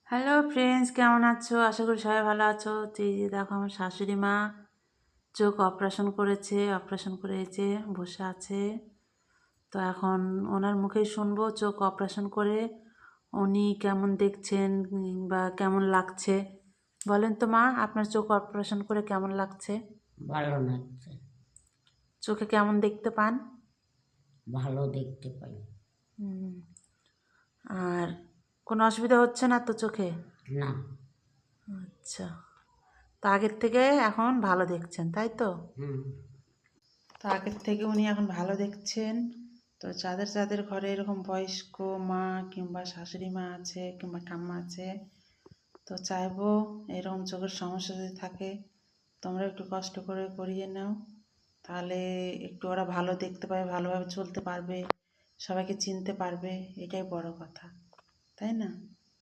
Hello friends, কেমন আছো? আশা করি সবাই ভালো আছো। তো এই যে দেখো, আমার শাশুড়ি মা চোখ অপারেশন করেছে। অপারেশন করে এই যে বসে আছে। তো এখন ওনার মুখেই শুনবো চোখ অপারেশন করে উনি কেমন দেখছেন বা কেমন লাগছে। বলেন তো মা, আপনার চোখ অপারেশন করে কেমন লাগছে? ভালো লাগছে। চোখে কেমন দেখতে পান? ভালো দেখতে পাই। হুম, আর কোনো অসুবিধা হচ্ছে না তো চোখে? না। আচ্ছা, তো আগের থেকে এখন ভালো দেখছেন, তাই তো? হুম। তো আগের থেকে উনি এখন ভালো দেখছেন। তো যাদের যাদের ঘরে এরকম বয়স্ক মা কিংবা শাশুড়ি মা আছে কিংবা ঠাম্মা আছে, তো চাইবো এরকম চোখের সমস্যা যদি থাকে তোমরা একটু কষ্ট করে করিয়ে নাও। তাহলে একটু ওরা ভালো দেখতে পাবে, ভালোভাবে চলতে পারবে, সবাইকে চিনতে পারবে। এটাই বড় কথা, তাই না?